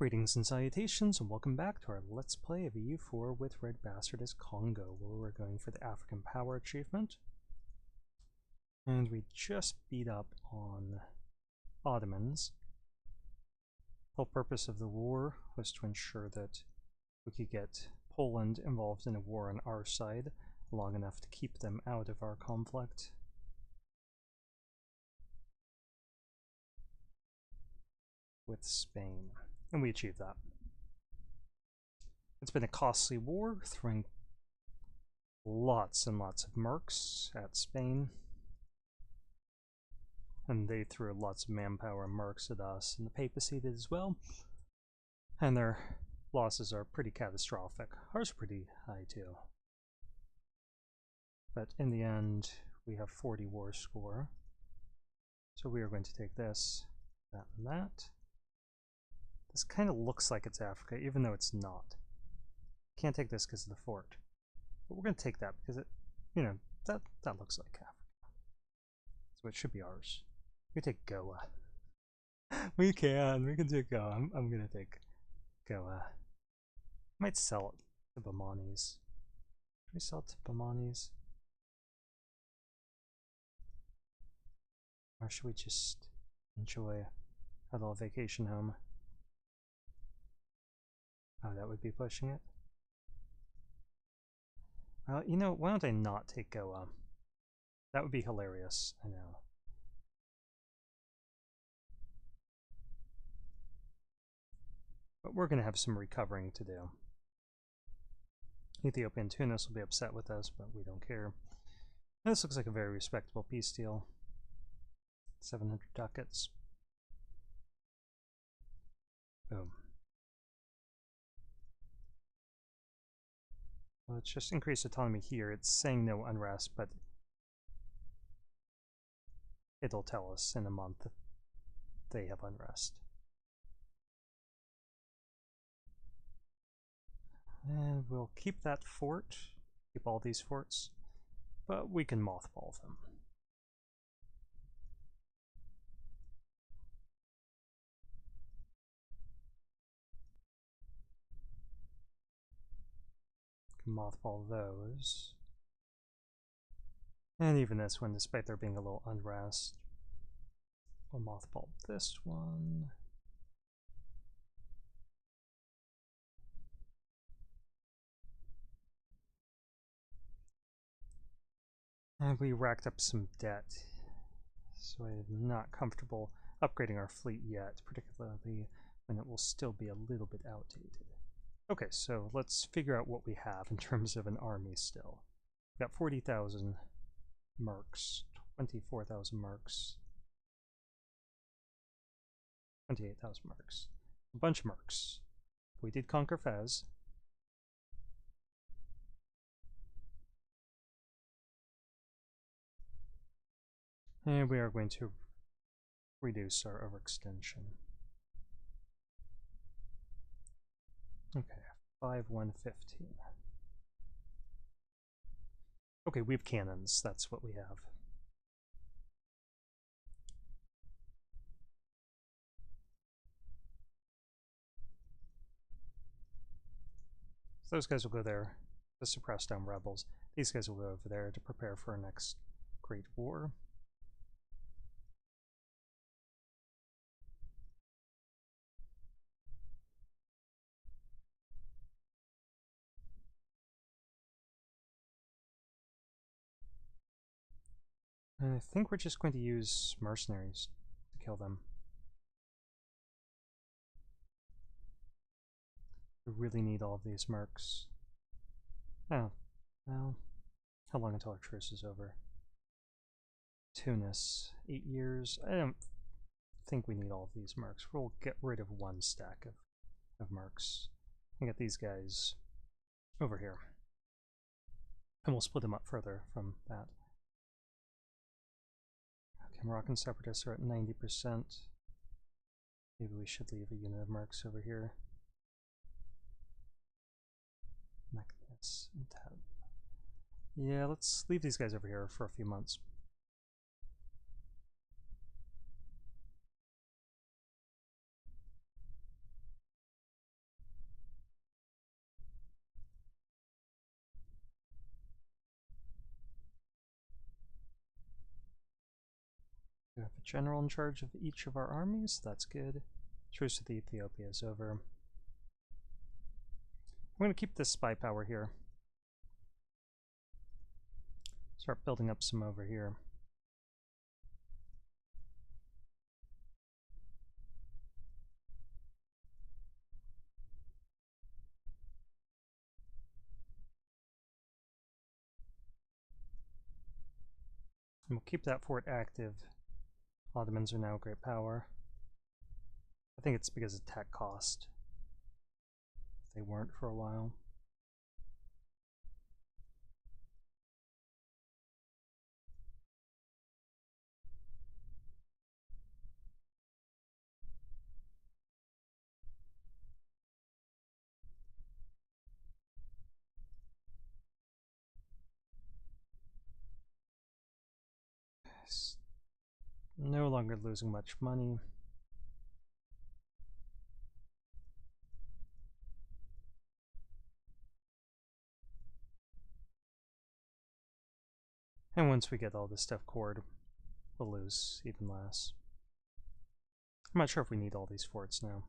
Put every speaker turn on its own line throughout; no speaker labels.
Greetings and salutations, and welcome back to our Let's Play of EU4 with RedBstrd as Kongo, where we're going for the African Power achievement. And we just beat up on Ottomans. The whole purpose of the war was to ensure that we could get Poland involved in a war on our side long enough to keep them out of our conflict. With Spain. And we achieved that. It's been a costly war, throwing lots and lots of mercs at Spain. And they threw lots of manpower and mercs at us, and the papacy did as well. And their losses are pretty catastrophic. Ours are pretty high too. But in the end, we have 40 war score. So we are going to take this, that, and that. This kind of looks like it's Africa, even though it's not. Can't take this because of the fort. But we're going to take that because it, that looks like Africa. So it should be ours. We take Goa. We can take Goa. I'm going to take Goa. I might sell it to Bamanis. Should we sell it to Bamanis? Or should we just enjoy a little vacation home? Oh, that would be pushing it. Well, why don't I not take Goa? That would be hilarious, I know. But we're going to have some recovering to do. Ethiopia and Tunis will be upset with us, but we don't care. And this looks like a very respectable peace deal. 700 ducats. Boom. Let's just increase autonomy here. It's saying no unrest, but it'll tell us in a month that they have unrest. And we'll keep that fort, keep all these forts, but we can mothball them. Mothball those. And even this one, despite there being a little unrest. We'll mothball this one. And we racked up some debt, so I'm not comfortable upgrading our fleet yet, particularly when it will still be a little bit outdated. Okay, so let's figure out what we have in terms of an army still. We've got 40,000 mercs, 24,000 mercs, 28,000 mercs. A bunch of mercs. We did conquer Fez. And we are going to reduce our overextension. Okay, 5,115. Okay, we have cannons, that's what we have. So those guys will go there to suppress down rebels. These guys will go over there to prepare for our next great war. And I think we're just going to use mercenaries to kill them. We really need all of these mercs. Oh, well, how long until our truce is over? Tunis, 8 years. I don't think we need all of these mercs. We'll get rid of one stack of mercs and get these guys over here. And we'll split them up further from that. Moroccan separatists are at 90%. Maybe we should leave a unit of mercs over here. Magnus and Tab. Yeah, let's leave these guys over here for a few months. We have a general in charge of each of our armies. That's good. Truce with Ethiopia is over. I'm going to keep this spy power here. Start building up some over here. And we'll keep that fort active. Ottomans are now a great power. I think it's because of tech cost. They weren't for a while. No longer losing much money. And once we get all this stuff cored, we'll lose even less. I'm not sure if we need all these forts now.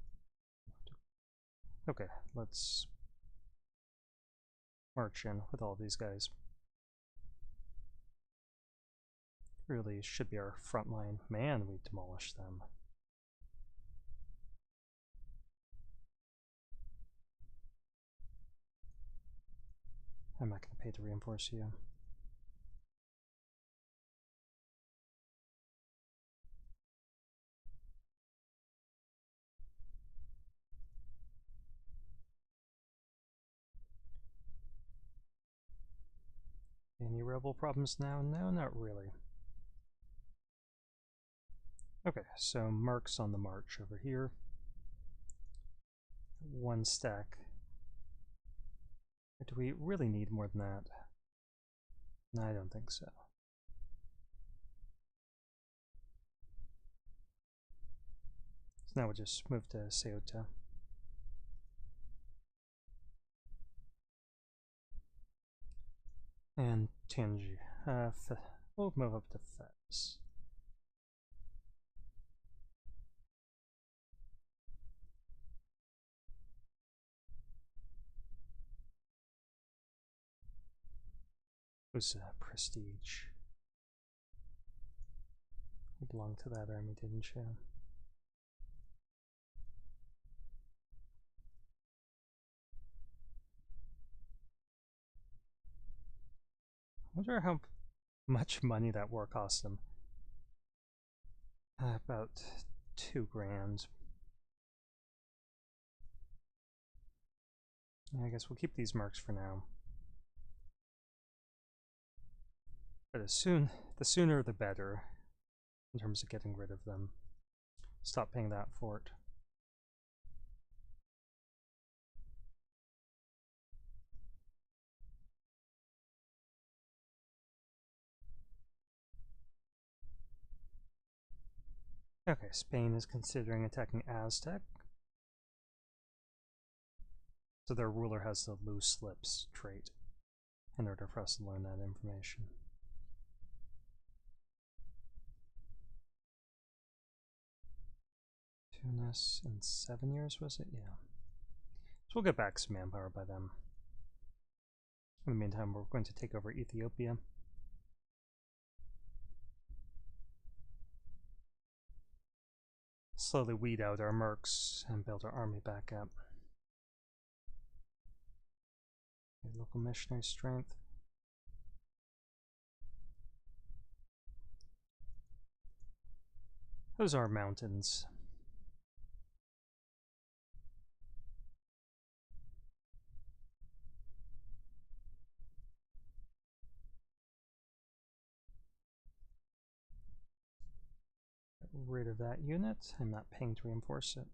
Okay, let's march in with all these guys. Really should be our front line. Man, we demolished them. I'm not going to pay to reinforce you. Any rebel problems now? No, not really. Okay, so Mercs on the march over here. One stack. Or do we really need more than that? No, I don't think so. So now we'll just move to Ceuta. And Tangi. We'll move up to Fez. Was prestige. You belong to that army, didn't you? I wonder how much money that war cost them. About 2 grand. Yeah, I guess we'll keep these Mercs for now. But the sooner the better in terms of getting rid of them. Stop paying that fort. Okay, Spain is considering attacking Aztec. So their ruler has the loose lips trait in order for us to learn that information. Tunis in 7 years, was it? Yeah. So we'll get back some manpower by then. In the meantime, we're going to take over Ethiopia. Slowly weed out our mercs and build our army back up. Okay, local missionary strength. Those are mountains. Get rid of that unit. I'm not paying to reinforce it.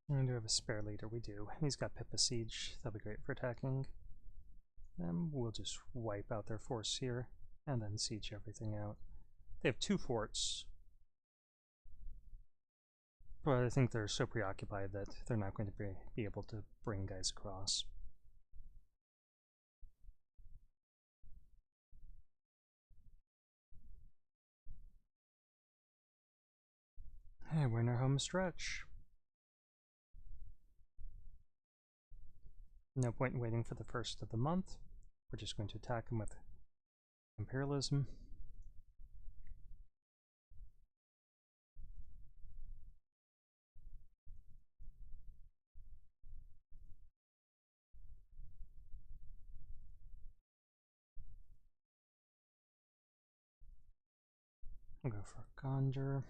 And do we have a spare leader? We do. He's got Pippa Siege. That'll be great for attacking. Then we'll just wipe out their force here and then siege everything out. They have 2 forts, but I think they're so preoccupied that they're not going to be able to bring guys across. Hey, we're in our home stretch. No point in waiting for the first of the month. We're just going to attack them with imperialism. We'll go for Gondar.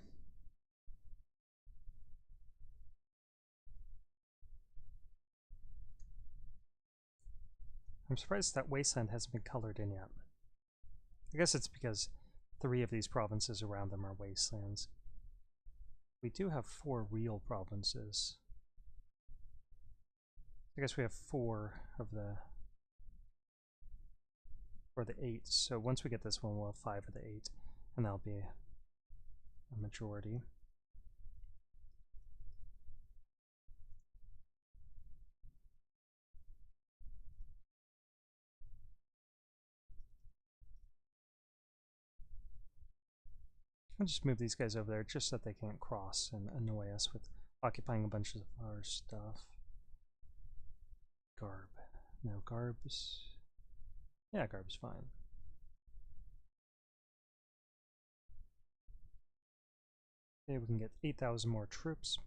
I'm surprised that wasteland hasn't been colored in yet. I guess it's because 3 of these provinces around them are wastelands. We do have 4 real provinces. I guess we have 4 of the... or the 8, so once we get this one we'll have 5 of the 8, and that'll be a majority. I'll just move these guys over there just so that they can't cross and annoy us with occupying a bunch of our stuff. Garb. No, Garb's... yeah, Garb's fine. Okay, we can get 8,000 more troops.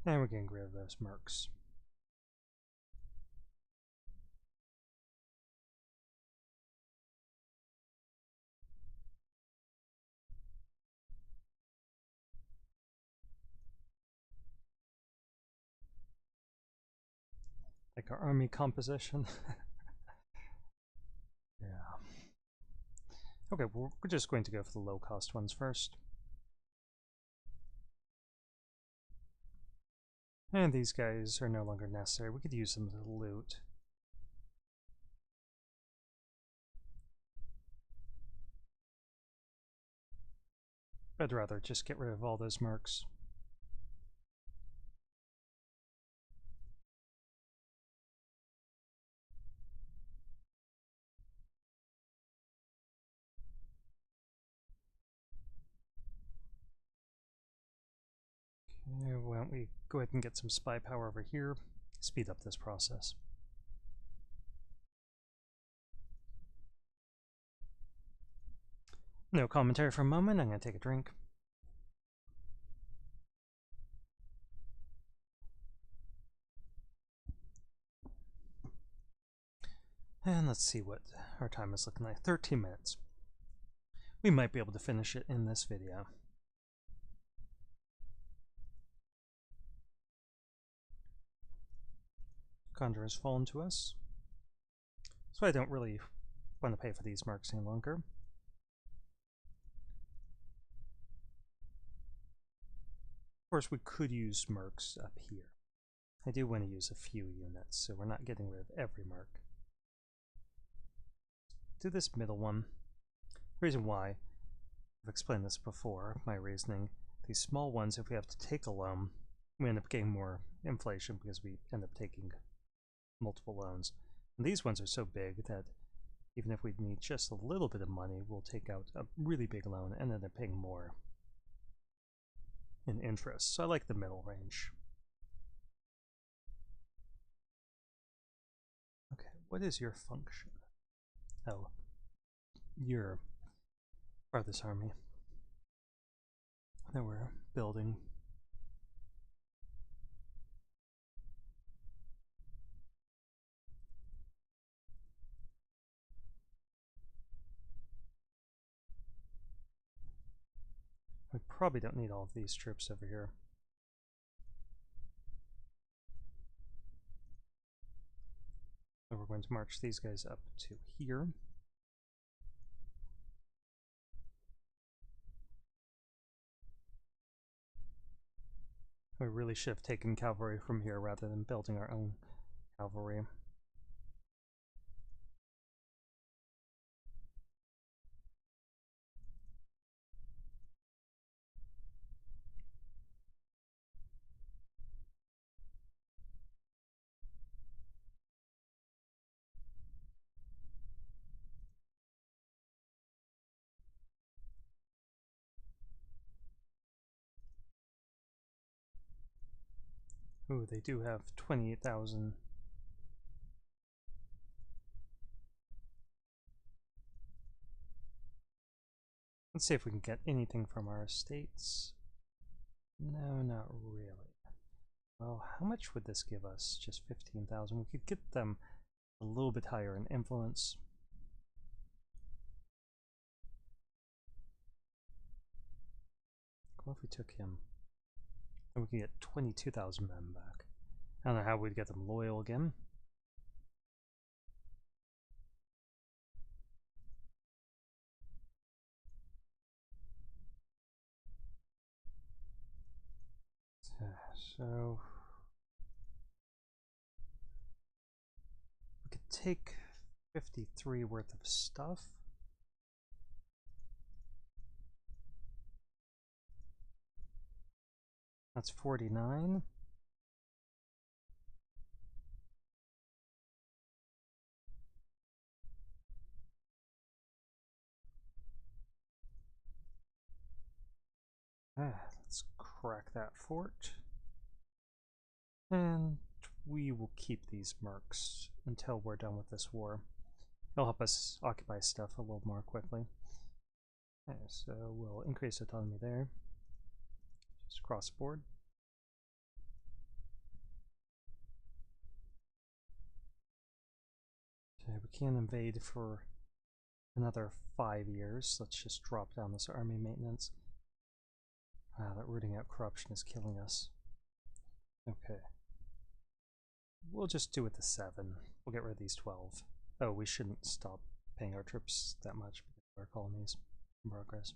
And we're getting rid of those mercs. Like our army composition. Yeah. Okay, we're just going to go for the low-cost ones first. And these guys are no longer necessary. We could use them to loot. I'd rather just get rid of all those mercs. Okay, why don't we go ahead and get some spy power over here, speed up this process. No commentary for a moment, I'm going to take a drink. And let's see what our time is looking like. 13 minutes. We might be able to finish it in this video. Gondar has fallen to us, so I don't really want to pay for these marks any longer. Of course, we could use mercs up here. I do want to use a few units, so we're not getting rid of every mark. Do this middle one. The reason why, I've explained this before, my reasoning. These small ones, if we have to take a loan, we end up getting more inflation because we end up taking multiple loans. And these ones are so big that even if we need just a little bit of money, we'll take out a really big loan and end up paying more in interest. So I like the middle range. Okay, what is your function? Oh, you're part of this army that we're building. We probably don't need all of these troops over here. So we're going to march these guys up to here. We really should have taken cavalry from here rather than building our own cavalry. Ooh, they do have 28,000. Let's see if we can get anything from our estates. No, not really. Well, how much would this give us? Just 15,000. We could get them a little bit higher in influence. What if we took him? And we can get 22,000 men back. I don't know how we'd get them loyal again. So we could take 53 worth of stuff. That's 49. Let's crack that fort. And we will keep these mercs until we're done with this war. It'll help us occupy stuff a little more quickly. Okay, so we'll increase autonomy there. Just cross board. Okay, we can't invade for another 5 years. Let's just drop down this army maintenance. That rooting out corruption is killing us. Okay. We'll just do it to 7. We'll get rid of these 12. Oh, we shouldn't stop paying our troops that much because of our colonies in progress.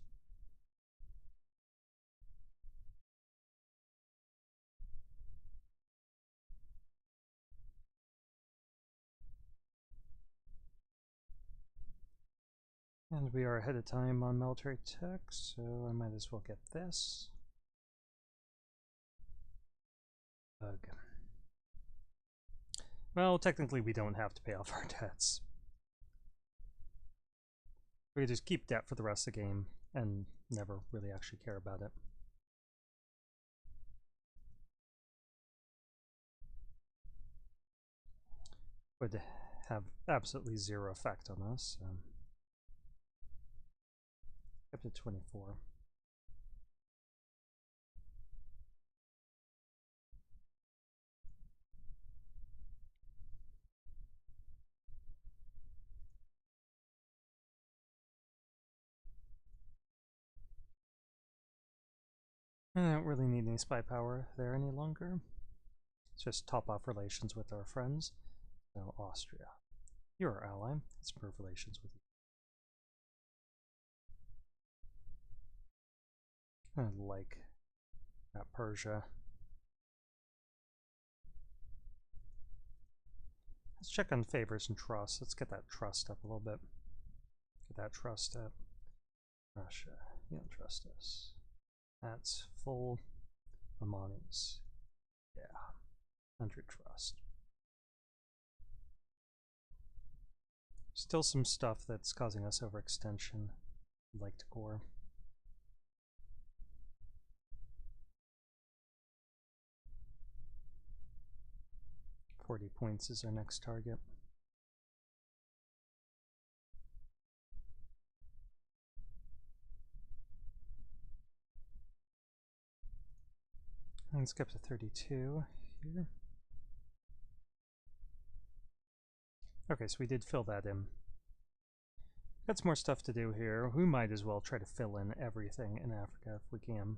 And we are ahead of time on military tech, so I might as well get this. Ugh. Well, technically we don't have to pay off our debts. We could just keep debt for the rest of the game and never really actually care about it. Would have absolutely zero effect on us. Up to 24. I don't really need any spy power there any longer. Let's just top off relations with our friends. So Austria, you're our ally. Let's improve relations with you. I like that Persia. Let's check on favors and trust. Let's get that trust up a little bit. Get that trust up. Russia, you don't trust us. That's full. Amanis. Yeah. 100 trust. Still some stuff that's causing us overextension. I'd like to core. $40 points is our next target. And skip to 32 here. Okay, so we did fill that in. Got some more stuff to do here. We might as well try to fill in everything in Africa if we can.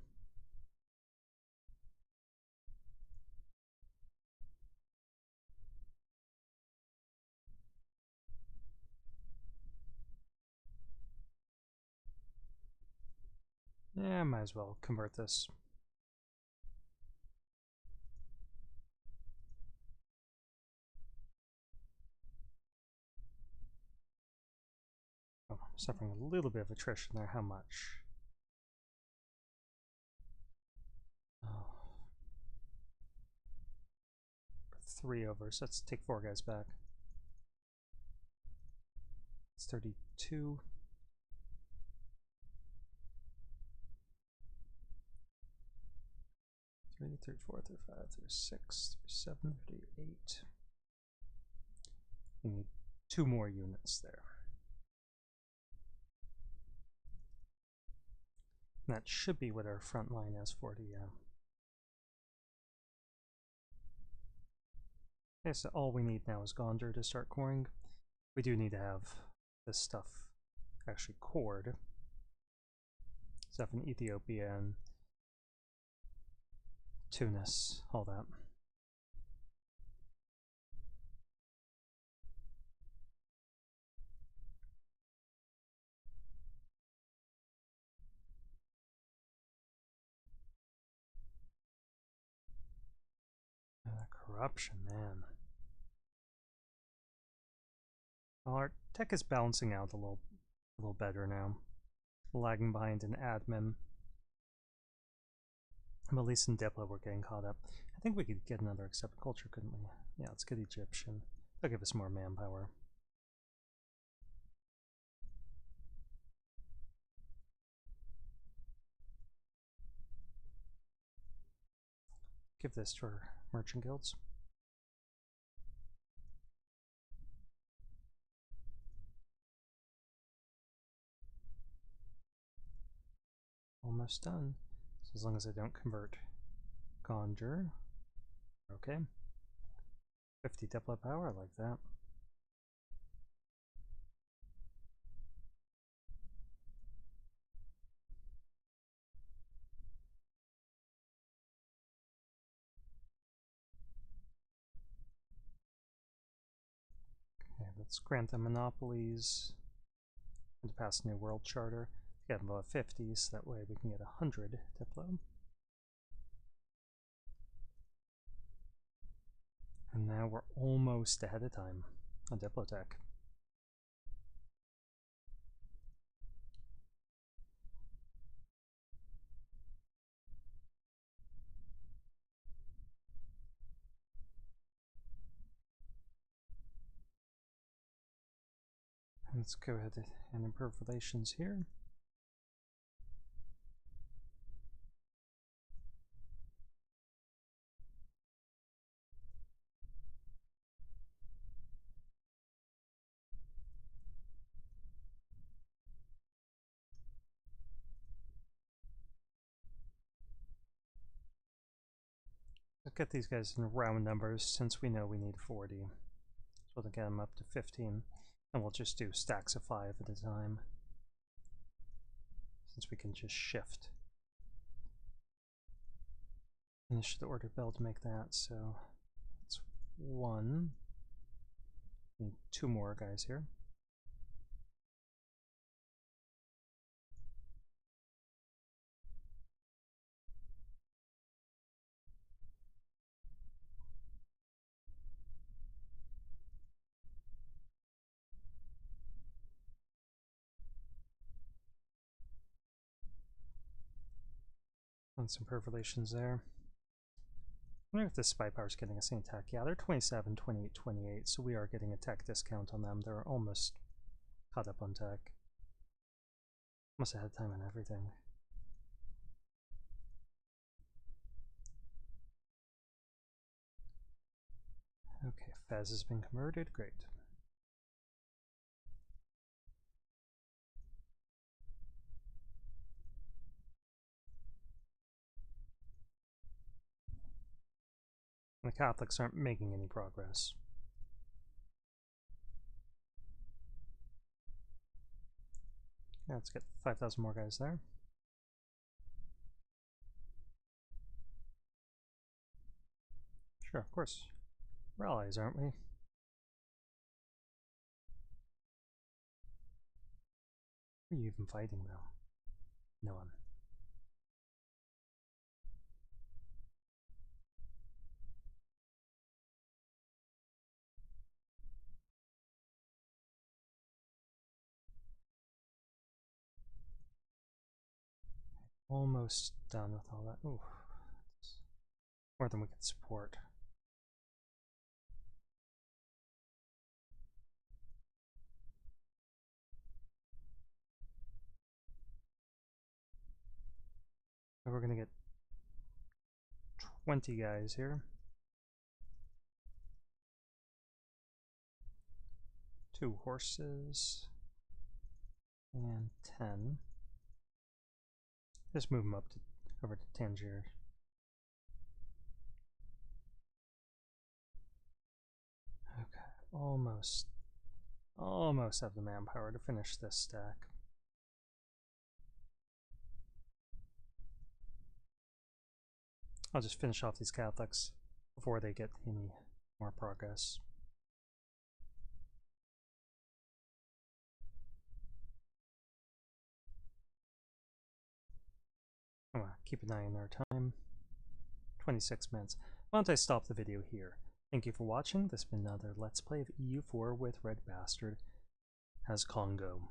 Yeah, might as well convert this. suffering a little bit of attrition there. How much? Oh. 3 over, so let's take 4 guys back. It's 32. 34, 35, 36, 37, 38. We need 2 more units there. And that should be what our front line is, 40, yeah. Okay, so all we need now is Gondar to start coring. We do need to have this stuff actually cored. Stuff in Ethiopia and Tunis, all that. Corruption, man. Well, our tech is balancing out a little better now. Lagging behind in admin. But at least in Diplo we're getting caught up. I think we could get another accepted culture, couldn't we? Yeah, let's get Egyptian. That'll give us more manpower. Give this to our merchant guilds. Almost done. So as long as I don't convert Conjure. Okay. 50 Diplo power, I like that. Okay, let's grant them monopolies and pass a new world charter. Get them above 50, so that way we can get 100 Diplo. And now we're almost ahead of time on Diplotech. Let's go ahead and improve relations here. Let's get these guys in round numbers since we know we need 40. So we'll get them up to 15. And we'll just do stacks of 5 at a time, since we can just shift. Finish the order bell to make that, so that's 1. Need 2 more guys here. And some improve relations there. I wonder if this spy power is getting us any tech. Yeah, they're 27, 28, 28, so we are getting a tech discount on them. They're almost caught up on tech. Almost ahead of time on everything. Okay, Fez has been converted. Great. The Catholics aren't making any progress. Yeah, let's get 5,000 more guys there. Sure, of course. We're allies, aren't we? Who are you even fighting, though? No one. almost done with all that. Ooh, more than we can support. So we're gonna get 20 guys here. 2 horses. And 10. Just move them up to over to Tangier. Okay, almost have the manpower to finish this stack. I'll just finish off these Catholics before they get any more progress. I'm gonna keep an eye on our time. 26 minutes. Why don't I stop the video here? Thank you for watching. This has been another Let's Play of EU4 with RedBstrd as Kongo.